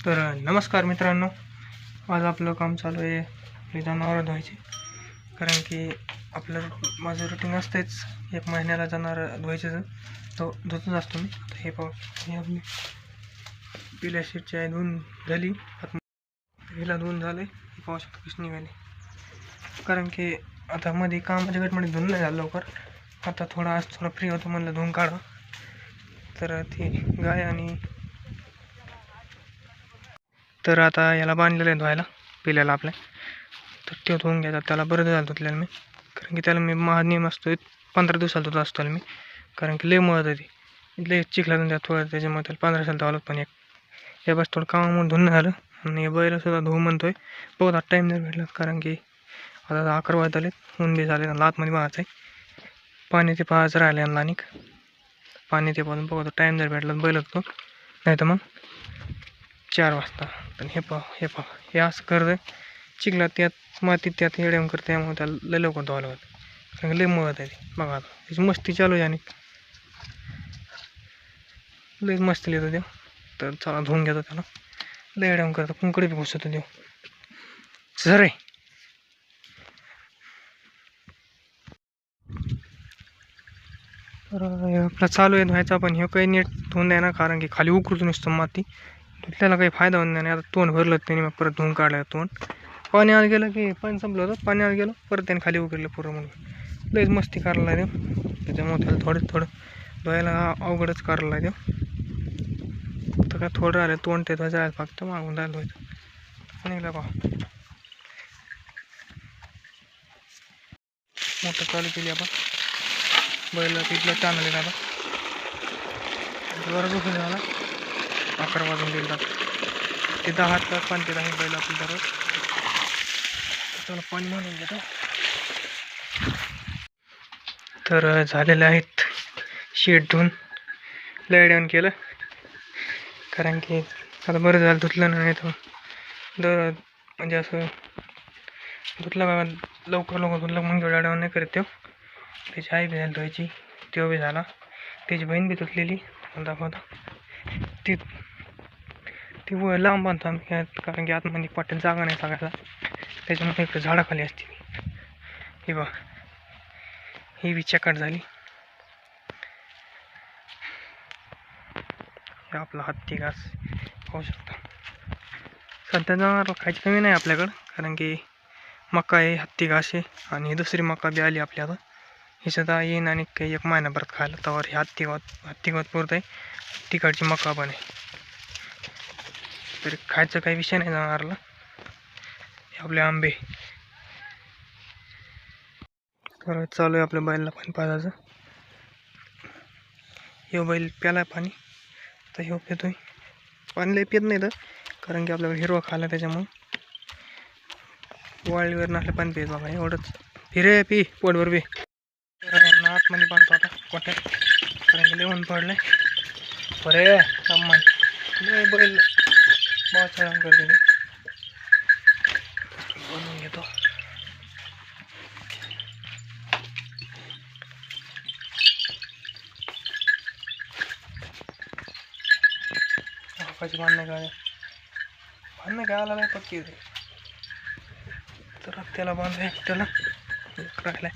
तर नमस्कार मित्रांनो, आज आपलं काम चालू आहे आपली जनावरं धुवायची. कारण की आपलं माझं रुटीन असतेच, 1 महिन्याला जनावरं धुवायचं तो धुतच असतो मी. आता हे पाहू, हे आपली पिल्या शीटची आहे, धुवून झाली. आता हिला धुवून झालं, हे पाहू शकतो कशी निघाली. कारण की आता मध्ये कामाच्या गटमध्ये धुवून नाही झालं लवकर. आता आज थोडा फ्री होतो, म्हणलं धुवून काढा. तर ती गाय आणि तर आता याला बांधलेलं आहे धुवायला पिल्याला आपल्या. तर ते धुवून घ्यायचा, त्याला बरं झालं धुतल्याला मी. कारण की त्याला मी नियम असतो 15 दिवसाला धुत असतो मी. कारण की लय मळत आहे ती, लय चिखला त्यात थोडं, त्याच्यामुळे त्याला 15 दिवसाला धुवायला. पण हे बस थोडं कामामुळे धुवून झालं. आणि बैलसुद्धा धुवू म्हणतोय, बहुत आता टाईम नाही भेटला. कारण की आता 11 वाजत आले, ऊन बी झाले, लातमध्ये पाहायचं आहे. पाणी ते पाहायचं राहिलं यांना, आणि पाणी ते पाहून बघतो टाईम जर भेटला बैल होतो, नाही तर मग 4 वाजता. पण हे पहा हे असं करतं, चिखलात त्यात मातीत त्यात येड्याम करते, त्यामुळे त्याला लय लवकर धुवायला होतं. कारण लय मळत आहे ती. बघा आता त्याची मस्ती चालू आहे, आणि लयच मस्ती लिहितो देव. तर चला धुवून घेतो त्याला. लय येड्याम करतो, कुंकडे बी घुसतो देव. सर तर आपला चालू आहे धुवायचा, पण हे काही नीट धुवून द्या ना. कारण की खाली उकळून नसतं माती, धुतल्याला काही फायदा होत नाही. आता तोंड भरलं त्याने, मग परत धुवून काढलं तोंड. पाणी आत गेलं की पाणी संपलं होतं, पाणी आत गेलं परत त्याने खाली उकळलं पुरं. म्हणून लयच मस्ती करायला देव. त्याच्यामुळे त्याला थोडं धुवायला अवघडच करायला देव. तर काय थोडं राहिलं तोंड ते धुवायचं, फक्त मागून जायला धुवायचं. निघलं पहा, मोटर चालू केली आपण. बैल तिथलं टाणले आता बरोबर बसून झाला. 11 वाजून गेलं ते 10 तास पाणी पित आहे बैल आपली दररोज. त्याला पाणी मारून घेतो. तर झालेले आहेत शेड धुवून, लाईट केलं. कारण की आता बरं झालं धुतलं नाही, तर म्हणजे असं धुतलं का लवकर धुतलं मग एवढ्या डाऊन नाही करत तो. त्याची आई बी झाली धुवायची, तो बी झाला. त्याची बहीण बी धुतलेली दाखवता. ती लांब बांधतो आम्ही, कारण की आतमध्ये पाट्यात जागा नाही सांगायला. त्याच्यामुळे इकडे झाडाखाली असते. ही बघ, ही बी चकाट झाली. हे आपला हत्ती घास पाहू शकता. सध्या जनावराला खायची कमी नाही आपल्याकडं, कारण की मका आहे, हत्ती घास आहे, आणि दुसरी मका बी आली आपल्या. आता ही सुद्धा येईन, आणि काही 1 महिना परत खायला. तवर हे हत्ती गवत पुरत आहे. तिकडची मका पण आहे. तरी खायचं काही विषय नाही जनावराला. हे आपले आंबे. तर चालू आहे आपल्या बैलाला पाणी पाजायचं. हे बैल प्याला पाणी, तर हे पितोय. पाणी लय पित नाही तर, कारण की आपल्याकडे हिरवा खायला, त्याच्यामुळे वाळीवर नसलं पाणी पित. बघा एवढंच. फिरे पी पोटभर बी. तर यांना आतमध्ये बांधतो आता कोट्यात, कारण की लिहून पडलंय. बरे सामान लय बैल बहुत छान करते मी. बनवून घेतो. कशी बांधणं काय आला नाही पक्की होते. तर त्याला बांधाय त्याला राहिलाय.